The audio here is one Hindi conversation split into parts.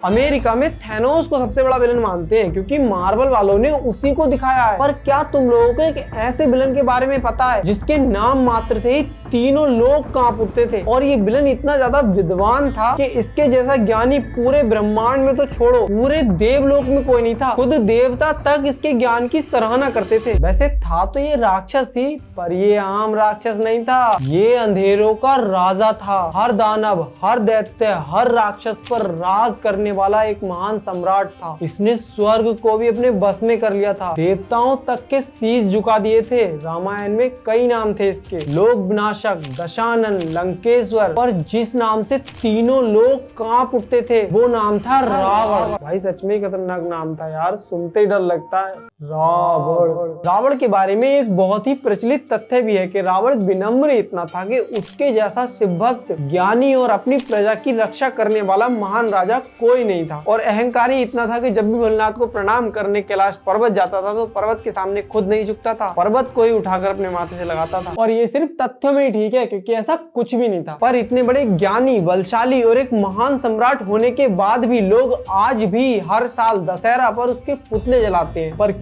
अमेरिका में थैनोस को सबसे बड़ा विलन मानते हैं क्योंकि मार्वल वालों ने उसी को दिखाया है। पर क्या तुम लोगों को एक ऐसे विलन के बारे में पता है जिसके नाम मात्र से ही तीनों लोग कांप उठते थे और ये विलन इतना ज्यादा विद्वान था कि इसके जैसा ज्ञानी पूरे ब्रह्मांड में तो छोड़ो, पूरे देवलोक में कोई नहीं था। खुद देवता तक इसके ज्ञान की सराहना करते थे। वैसे था तो ये राक्षस ही, पर ये आम राक्षस नहीं था, ये अंधेरों का राजा था। हर दानव, हर दैत्य, हर राक्षस पर राज करने वाला एक महान सम्राट था। इसने स्वर्ग को भी अपने बस में कर लिया था, देवताओं तक के शीश झुका दिए थे। रामायण में कई नाम थे इसके, लोक विनाशक, दशानन, लंकेश्वर, पर जिस नाम से तीनों लोग कांप उठते थे वो नाम था रावण। भाई सच में खतरनाक नाम था यार, सुनते ही डर लगता है। रावण। रावण के बारे में एक बहुत ही प्रचलित तथ्य भी है कि रावण विनम्र इतना था कि उसके जैसा शिवभक्त, ज्ञानी और अपनी प्रजा की रक्षा करने वाला महान राजा कोई नहीं था। और अहंकारी इतना था कि जब भी भोलेनाथ को प्रणाम करने कैलाश पर्वत जाता था तो पर्वत के सामने खुद नहीं झुकता था, पर्वत को ही उठाकर अपने माथे से लगाता था। और ये सिर्फ तथ्यों में ही ठीक है क्योंकि ऐसा कुछ भी नहीं था। पर इतने बड़े ज्ञानी, बलशाली और एक महान सम्राट होने के बाद भी लोग आज भी हर साल दशहरा पर उसके पुतले जलाते हैं। पर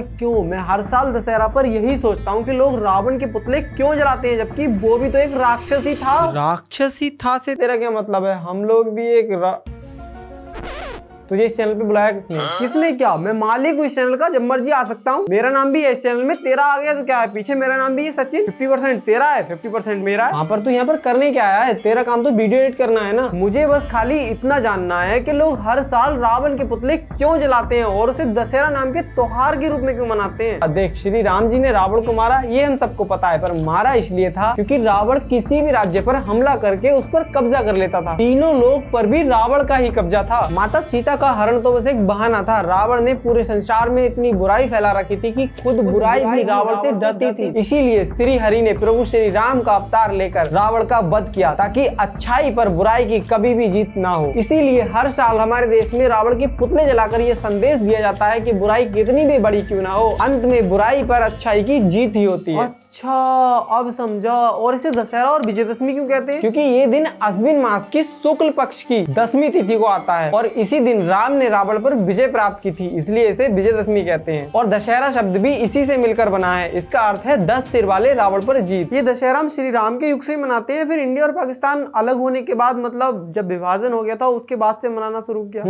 क्यों? मैं हर साल दशहरा पर यही सोचता हूँ कि लोग रावण के पुतले क्यों जलाते हैं, जबकि वो भी तो एक राक्षस ही था। राक्षस ही था से तेरा क्या मतलब है? हम लोग भी एक तुझे इस चैनल पे बुलाया किसने क्या? मैं मालिक हूँ इस चैनल का, जब मर्जी आ सकता हूँ। मेरा नाम भी है इस चैनल में, तेरा आ गया तो क्या है, पीछे मेरा नाम भी है सचिन। 50% तेरा है, 50% मेरा है। पर तू यहाँ पर करने क्या आया है? तेरा काम तो वीडियो एडिट करना है ना। मुझे बस खाली इतना जानना है कि लोग हर साल रावण के पुतले क्यों जलाते हैं और उसे दशहरा नाम के त्योहार के रूप में क्यों मनाते हैं। देख, श्री राम जी ने रावण को मारा, ये हम सबको पता है, पर मारा इसलिए था क्योंकि रावण किसी भी राज्य पर हमला करके उस पर कब्जा कर लेता था। तीनों लोग पर भी रावण का ही कब्जा था। माता सीता का हरण तो बस एक बहाना था। रावण ने पूरे संसार में इतनी बुराई फैला रखी थी कि खुद बुराई भी रावण से डरती थी। इसीलिए श्री हरि ने प्रभु श्री राम का अवतार लेकर रावण का वध किया ताकि अच्छाई पर बुराई की कभी भी जीत ना हो। इसीलिए हर साल हमारे देश में रावण के पुतले जलाकर ये संदेश दिया जाता है कि बुराई कितनी भी बड़ी क्यों ना हो, अंत में बुराई पर अच्छाई की जीत ही होती है। अच्छा, अब समझा। और इसे दशहरा और विजयदशमी क्यों कहते हैं? क्योंकि ये दिन अश्विन मास की शुक्ल पक्ष की 10वीं तिथि को आता है और इसी दिन राम ने रावण पर विजय प्राप्त की थी, इसलिए इसे विजयदशमी कहते हैं। और दशहरा शब्द भी इसी से मिलकर बना है। इसका अर्थ है 10 सिर वाले रावण पर जीत। ये दशहरा हम श्री राम के युग से मनाते हैं, फिर इंडिया और पाकिस्तान अलग होने के बाद, मतलब जब विभाजन हो गया था उसके बाद से मनाना शुरू किया।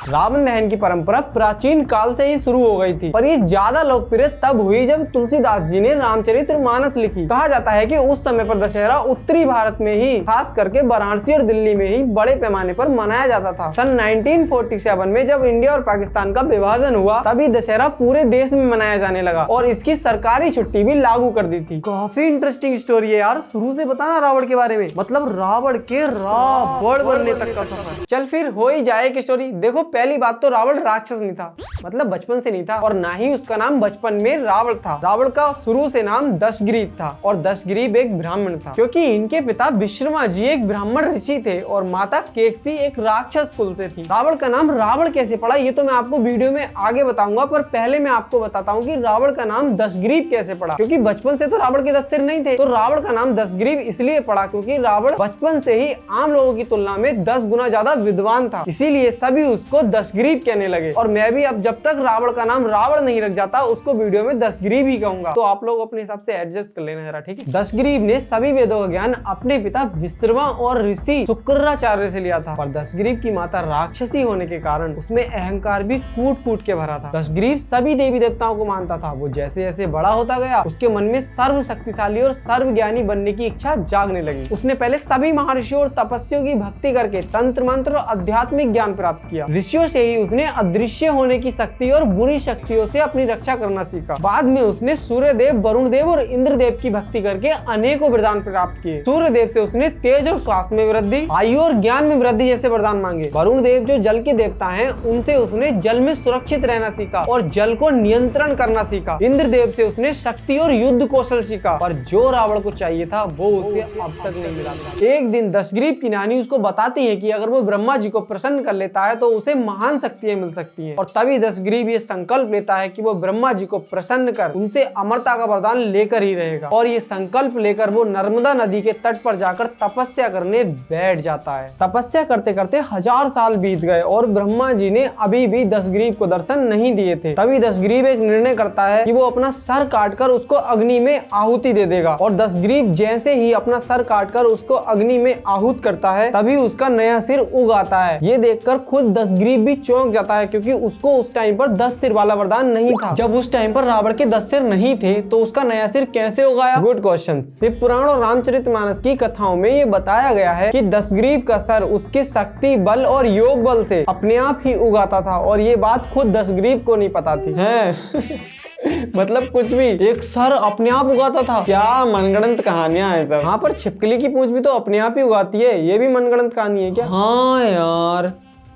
रावण दहन की परंपरा प्राचीन काल से ही शुरू हो गई थी, पर ये ज्यादा लोकप्रिय तब हुई जब तुलसीदास जी ने रामचरित मानस लिखी। कहा जाता है कि उस समय पर दशहरा उत्तरी भारत में ही, खास करके वाराणसी और दिल्ली में ही बड़े पैमाने पर मनाया जाता था। सन 1947 में जब इंडिया और पाकिस्तान का विभाजन हुआ तभी दशहरा पूरे देश में मनाया जाने लगा और इसकी सरकारी छुट्टी भी लागू कर दी थी। काफी इंटरेस्टिंग स्टोरी है यार, शुरू से बताना रावण के बारे में, मतलब रावण के रावण बनने तक का सफर। चल फिर हो ही जाए एक स्टोरी। देखो, पहली बात तो रावण राक्षस नहीं था, मतलब बचपन से नहीं था, और ना ही उसका नाम बचपन में रावण था। रावण का शुरू से नाम दशग्रीव था और दशग्रीव एक ब्राह्मण था क्योंकि इनके पिता विश्रमा जी एक ब्राह्मण ऋषि थे और माता केकसी एक राक्षस कुल से थी। रावण का नाम रावण कैसे पड़ा ये तो मैं आपको वीडियो में आगे बताऊंगा, पर पहले मैं आपको बताता हूँ कि रावण का नाम दशग्रीव कैसे पड़ा। क्योंकि बचपन से तो रावण के 10 सिर नहीं थे, तो रावण का नाम दशग्रीव इसलिए पड़ा क्योंकि रावण बचपन से ही आम लोगों की तुलना में 10 गुना ज्यादा विद्वान था, इसीलिए सभी उसको दशग्रीव कहने लगे। और मैं भी अब जब तक रावण का नाम रावण नहीं रख जाता उसको वीडियो में दशग्रीव ही कहूंगा, तो आप लोग अपने हिसाब से एडजस्ट कर लेना जरा, ठीक है। दशग्रीव ने सभी वेदों का ज्ञान अपने पिता विश्रमा और ऋषि शुक्राचार्य से लिया था, पर दशग्रीव की माता राक्षसी होने के कारण उसमें अहंकार भी कूट कूट के भरा था। दशग्रीव सभी देवी देवताओं को मानता था। वो जैसे जैसे बड़ा होता गया उसके मन में सर्व शक्तिशाली और सर्व ज्ञानी बनने की इच्छा जागने लगी। उसने पहले सभी महर्षियों और तपस्वियों की भक्ति करके तंत्र मंत्र और आध्यात्मिक ज्ञान प्राप्त किया। ऋषियों से ही उसने अदृश्य होने की शक्ति और बुरी शक्तियों से अपनी रक्षा करना सीखा। बाद में उसने सूर्य देव, वरुण देव और इंद्र देव की भक्ति करके अनेकों वरदान प्राप्त किए। सूर्य देव से उसने तेज और श्वास में वृद्धि, आयु और ज्ञान में वृद्धि जैसे वरदान मांगे। वरुण देव जो जल के देवता हैं, उनसे उसने जल में सुरक्षित रहना सीखा और जल को नियंत्रण करना सीखा। इंद्र देव से उसने शक्ति और युद्ध कौशल सीखा, पर जो रावण को चाहिए था वो उसे अब तक नहीं मिला था। एक दिन दशग्रीव की नानी उसको बताती है कि अगर वो ब्रह्मा जी को प्रसन्न कर लेता है तो उसे महान शक्तियां मिल सकती हैं। और तभी दशग्रीव ये संकल्प लेता है कि वो ब्रह्मा जी को प्रसन्न कर उनसे अमरता का वरदान लेकर ही रहेगा। और ये संकल्प लेकर वो नर्मदा नदी के तट पर जाकर तपस्या करने बैठ जाता है। तपस्या करते करते 1000 साल बीत गए और ब्रह्मा जी ने अभी भी दशग्रीव को दर्शन नहीं दिए थे। तभी दशग्रीव एक निर्णय करता है कि वो अपना सर काटकर उसको अग्नि में आहुति दे देगा। और दशग्रीव जैसे ही अपना सर काटकर उसको अग्नि में आहूत करता है तभी उसका नया सिर उग आता है। ये देखकर खुद दशग्रीव भी चौंक जाता है, क्योंकि उसको उस टाइम पर 10 सिर वाला वरदान नहीं था। जब उस टाइम पर रावण के 10 सिर नहीं थे तो उसका नया सिर कैसे उगाया? Good question. शिव पुराण और रामचरितमानस की कथाओं में ये बताया गया है कि दशग्रीव का सर उसके शक्ति बल और योग बल से अपने आप ही उगाता था और ये बात खुद दशग्रीव को नहीं पता थी। मतलब कुछ भी, एक सर अपने आप उगाता था। क्या मनगढ़ंत कहानियां हैं सब। हाँ, पर छिपकली की पूंछ भी तो अपने आप ही उगाती है, ये भी मनगढ़ंत कहानी है क्या? हाँ यार,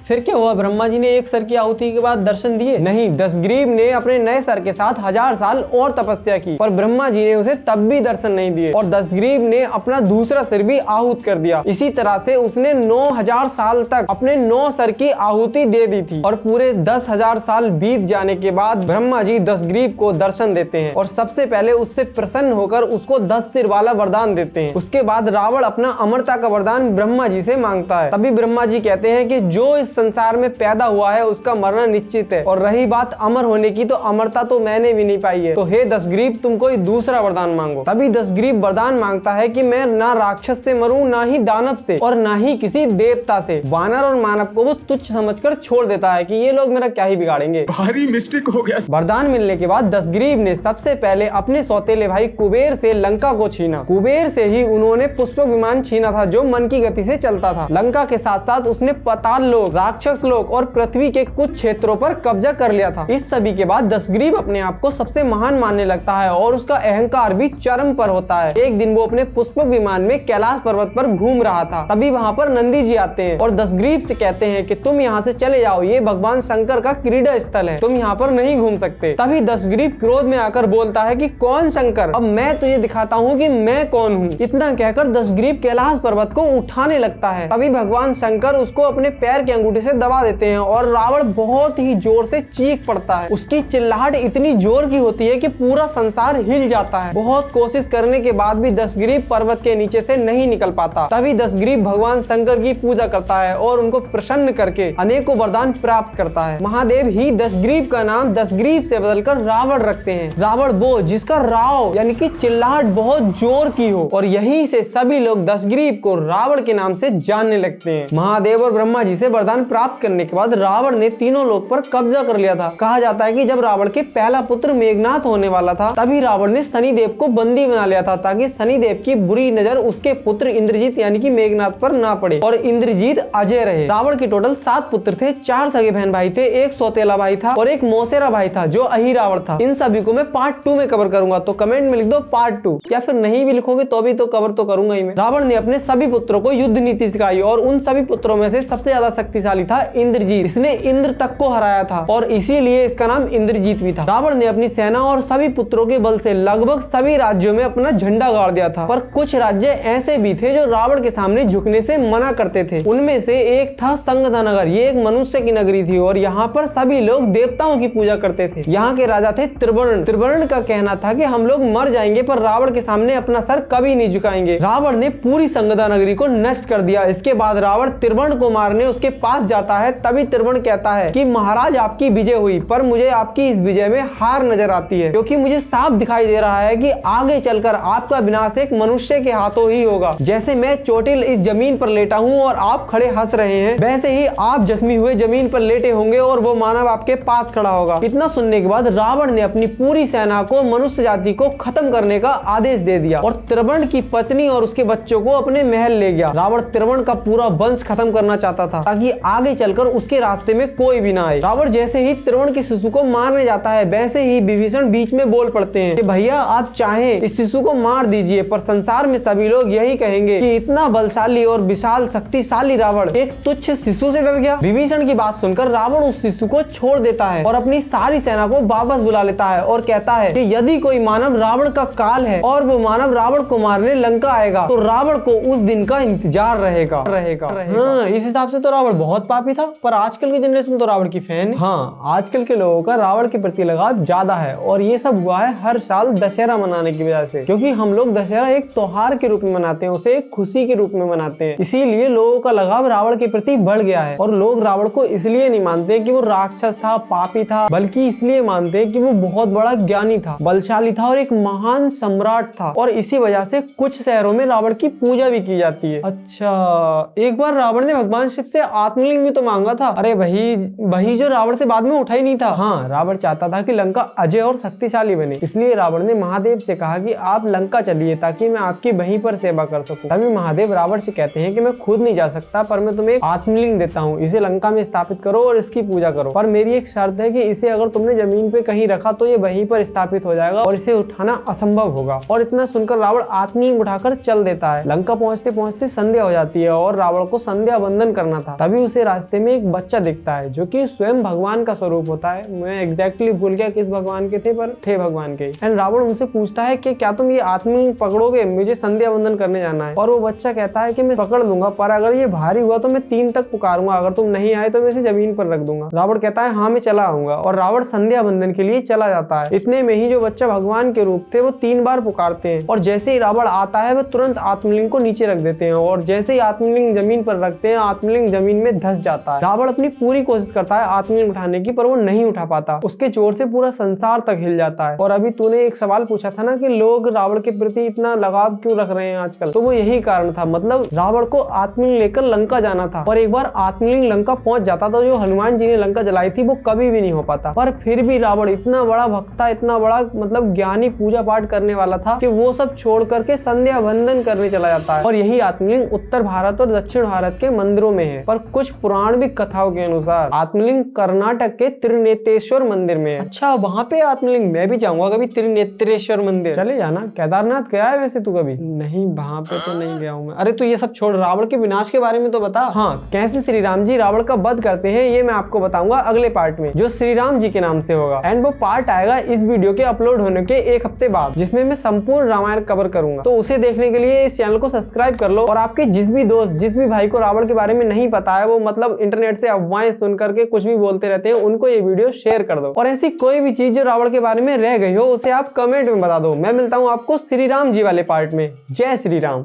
फिर क्या हुआ? ब्रह्मा जी ने एक सर की आहुति के बाद दर्शन दिए? नहीं, दशग्रीव ने अपने नए सर के साथ 1000 साल और तपस्या की, पर ब्रह्मा जी ने उसे तब भी दर्शन नहीं दिए और दशग्रीव ने अपना दूसरा सिर भी आहूत कर दिया। इसी तरह से उसने 9000 साल तक अपने 9 सर की आहुति दे दी थी। और पूरे 10,000 साल बीत जाने के बाद ब्रह्मा जी दशग्रीव को दर्शन देते हैं और सबसे पहले उससे प्रसन्न होकर उसको 10 सिर वाला वरदान देते हैं। उसके बाद रावण अपना अमरता का वरदान ब्रह्मा जी से मांगता है। तभी ब्रह्मा जी कहते हैं कि जो इस संसार में पैदा हुआ है उसका मरना निश्चित है, और रही बात अमर होने की तो अमरता तो मैंने भी नहीं पाई है, तो हे दशग्रीव तुम कोई दूसरा वरदान मांगो। तभी दशग्रीव वरदान मांगता है कि मैं ना राक्षस से मरूं, ना ही दानव से, और ना ही किसी देवता से। वानर और मानव को वो तुच्छ समझकर छोड़ देता है कि ये लोग मेरा क्या ही बिगाड़ेंगे। भारी मिस्टेक हो गया। वरदान मिलने के बाद दशग्रीव ने सबसे पहले अपने सौतेले भाई कुबेर से लंका को छीना। कुबेर से ही उन्होंने पुष्पक विमान छीना था जो मन की गति से चलता था। लंका के साथ साथ उसने पाताल लोक, राक्षस लोक और पृथ्वी के कुछ क्षेत्रों पर कब्जा कर लिया था। इस सभी के बाद दशग्रीव अपने आप को सबसे महान मानने लगता है और उसका अहंकार भी चरम पर होता है। एक दिन वो अपने पुष्पक विमान में कैलाश पर्वत पर घूम रहा था, तभी वहाँ पर नंदी जी आते हैं और दशग्रीव से कहते हैं कि तुम यहाँ से चले जाओ, ये भगवान शंकर का क्रीड़ा स्थल है, तुम यहाँ पर नहीं घूम सकते। तभी दशग्रीव क्रोध में आकर बोलता है कि कौन शंकर, अब मैं तुझे दिखाता हूँ कि मैं कौन हूँ। इतना कहकर दशग्रीव कैलाश पर्वत को उठाने लगता है। तभी भगवान शंकर उसको अपने पैर के अंगूठे से दबा देते हैं और रावण बहुत ही जोर से चीख पड़ता है। उसकी चिल्लाहट इतनी जोर की होती है कि पूरा संसार हिल जाता है। बहुत कोशिश करने के बाद भी दशग्रीव पर्वत के नीचे से नहीं निकल पाता। तभी दशग्रीव भगवान शंकर की पूजा करता है और उनको प्रसन्न करके अनेकों वरदान प्राप्त करता है। महादेव ही दशग्रीव का नाम दशग्रीव से बदलकर रावण रखते हैं। रावण वो जिसका राव यानी कि चिल्लाहट बहुत जोर की हो, और यहीं से सभी लोग दशग्रीव को रावण के नाम से जानने लगते हैं। महादेव और ब्रह्मा जी से वरदान प्राप्त करने के बाद रावण ने तीनों लोक पर कब्जा कर लिया था। कहा जाता है कि जब रावण के पहला पुत्र मेघनाथ होने वाला था तभी रावण ने शनिदेव को बंदी बना लिया था, ताकि शनिदेव की बुरी नजर उसके पुत्र इंद्रजीत यानी कि मेघनाथ पर ना पड़े और इंद्रजीत अजय रहे। रावण के टोटल 7 पुत्र थे, 4 सगे बहन भाई थे, एक सौतेला भाई था और एक मौसेरा भाई था जो अहिरावण था। इन सभी को मैं पार्ट 2 में कवर करूंगा, तो कमेंट में लिख दो पार्ट 2, या फिर नहीं भी लिखोगे तो भी तो कवर तो करूंगा ही मैं। रावण ने अपने सभी पुत्रों को युद्ध नीति सिखाई और उन सभी पुत्रों में से सबसे ज्यादा शक्तिशाली था इंद्रजीत। इसने इंद्र तक को हराया था और इसीलिए इसका नाम इंद्रजीत भी था। रावण ने अपनी सेना और सभी पुत्रों के बल से लगभग सभी राज्यों में अपना झंडा गाड़ दिया था, पर कुछ राज्य ऐसे भी थे जो रावण के सामने झुकने से मना करते थे। उनमें से एक था संगधा नगर। ये एक मनुष्य की नगरी थी और यहाँ पर सभी लोग देवताओं की पूजा करते थे। यहाँ के राजा थे त्रिवर्ण। त्रिवर्ण का कहना था कि हम लोग मर जाएंगे पर रावण के सामने अपना सर कभी नहीं झुकाएंगे। रावण ने पूरी संगधा नगरी को नष्ट कर दिया। इसके बाद रावण त्रिवर्ण को मारने उसके पास जाता है। तभी त्रिवर्ण कहता है कि महाराज आपकी विजय हुई, पर मुझे आपकी इस विजय में हार नजर आती है, क्योंकि मुझे साफ दिखाई दे रहा है कि आगे चलकर आपका विनाश एक मनुष्य के हाथों ही होगा। जैसे मैं चोटिल इस जमीन पर लेटा हूँ और आप खड़े हंस रहे हैं, वैसे ही आप जख्मी हुए जमीन पर लेटे होंगे और वो मानव आपके पास खड़ा होगा। इतना सुनने के बाद रावण ने अपनी पूरी सेना को मनुष्य जाति को खत्म करने का आदेश दे दिया और त्रिवर्ण की पत्नी और उसके बच्चों को अपने महल ले गया। रावण त्रिवर्ण का पूरा वंश खत्म करना चाहता था ताकि आगे चलकर उसके रास्ते में कोई भी ना आए। रावण जैसे ही त्रिवर्ण के शिशु को मारने जाता है, वैसे ही विभीषण बीच में बोल पड़ते हैं कि भैया आप चाहें इस शिशु को मार दीजिए, पर संसार में सभी लोग यही कहेंगे कि इतना बलशाली और विशाल शक्तिशाली रावण एक तुच्छ शिशु से डर गया। विभीषण की बात सुनकर रावण उस शिशु को छोड़ देता है और अपनी सारी सेना को वापस बुला लेता है और कहता है कि यदि कोई मानव रावण का काल है और वो मानव रावण को मारने लंका आएगा तो रावण को उस दिन का इंतजार रहेगा। हाँ, इस हिसाब से तो रावण बहुत बहुत पापी था, पर आजकल की जनरेशन तो रावण की फैन। हाँ, आजकल के लोगों का रावण के प्रति लगाव ज्यादा है और ये सब हुआ है हर साल दशहरा मनाने की वजह से, क्योंकि हम लोग दशहरा एक त्योहार के रूप में मनाते हैं, उसे एक खुशी के रूप में मनाते हैं। इसीलिए लोगों का लगाव रावण के प्रति बढ़ गया है और लोग रावण को इसलिए नहीं मानते कि वो राक्षस था, पापी था, बल्कि इसलिए मानते हैं कि वो बहुत बड़ा ज्ञानी था, बलशाली था और एक महान सम्राट था। और इसी वजह से कुछ शहरों में रावण की पूजा भी की जाती है। अच्छा, एक बार रावण ने भगवान शिव से आत्मलिंग भी तो मांगा था। अरे वही जो रावण से बाद में उठा ही नहीं था। हाँ, रावण चाहता था कि लंका अजय और शक्तिशाली बने, इसलिए रावण ने महादेव से कहा कि आप लंका चलिए ताकि मैं आपकी वहीं पर सेवा कर सकूं। तभी महादेव रावण से कहते हैं कि मैं खुद नहीं जा सकता, पर मैं तुम्हें एक आत्मलिंग देता हूँ, इसे लंका में स्थापित करो और इसकी पूजा करो, पर मेरी एक शर्त है कि इसे अगर तुमने जमीन पे कहीं रखा तो ये वहीं पर स्थापित हो जाएगा और इसे उठाना असंभव होगा। और इतना सुनकर रावण आत्मलिंग उठाकर चल देता है। लंका पहुंचते पहुंचते संध्या हो जाती है और रावण को संध्या वंदन करना था। तभी उसे रास्ते में एक बच्चा दिखता है जो कि स्वयं भगवान का स्वरूप होता है। मैं एग्जैक्टली भूल गया किस भगवान के थे, पर थे भगवान के। एंड रावण उनसे पूछता है कि क्या तुम ये आत्मलिंग पकड़ोगे, मुझे संध्या वंदन करने जाना है। और वो बच्चा कहता है कि मैं पकड़ लूंगा, पर अगर ये भारी हुआ तो मैं 3 तक पुकारूंगा, अगर तुम नहीं आए तो मैं इसे जमीन पर रख दूंगा। रावण कहता है हाँ मैं चला आऊंगा और रावण संध्या वंदन के लिए चला जाता है। इतने में ही जो बच्चा भगवान के रूप थे वो 3 बार पुकारते हैं और जैसे ही रावण आता है वो तुरंत आत्मलिंग को नीचे रख देते हैं और जैसे ही आत्मलिंग जमीन पर रखते हैं आत्मलिंग जमीन में धंस जाता है। रावण अपनी पूरी कोशिश करता है आत्मलिंग उठाने की, पर वो नहीं उठा पाता। उसके जोर से पूरा संसार तक हिल जाता है। और अभी तूने एक सवाल पूछा था ना कि लोग रावण के प्रति इतना लगाव क्यों रख रहे हैं आजकल, तो वो यही कारण था। मतलब रावण को आत्मलिंग लेकर लंका जाना था और एक बार आत्मलिंग लंका पहुंच जाता तो जो हनुमान जी ने लंका जलाई थी वो कभी भी नहीं हो पाता। पर फिर भी रावण इतना बड़ा भक्त था, इतना बड़ा मतलब ज्ञानी, पूजा पाठ करने वाला था कि वो सब छोड़ करके संध्या वंदन करने चला जाता है। और यही आत्मलिंग उत्तर भारत और दक्षिण भारत के मंदिरों में है, पर कुछ पौराणिक कथाओं के अनुसार आत्मलिंग कर्नाटक के त्रिनेत्रेश्वर मंदिर में है। अच्छा, वहाँ पे आत्मलिंग, मैं भी जाऊंगा कभी त्रिनेत्रेश्वर मंदिर। चले जाना। केदारनाथ गया है वैसे तू कभी? नहीं, वहाँ पे तो नहीं गया हूँ मैं। अरे तू ये सब छोड़, रावण के विनाश के बारे में तो बता। हाँ, कैसे श्री राम जी रावण का वध करते हैं ये मैं आपको बताऊंगा अगले पार्ट में, जो श्री राम जी के नाम से होगा। एंड वो पार्ट आएगा इस वीडियो के अपलोड होने के 1 हफ्ते बाद, जिसमें मैं संपूर्ण रामायण कवर करूंगा। तो उसे देखने के लिए इस चैनल को सब्सक्राइब कर लो और आपके जिस भी दोस्त, जिस भी भाई को रावण के बारे में नहीं पता है, वो मतलब इंटरनेट से अफवाहें सुन करके कुछ भी बोलते रहते हैं, उनको ये वीडियो शेयर कर दो। और ऐसी कोई भी चीज जो रावण के बारे में रह गई हो उसे आप कमेंट में बता दो। मैं मिलता हूँ आपको श्री राम जी वाले पार्ट में। जय श्री राम।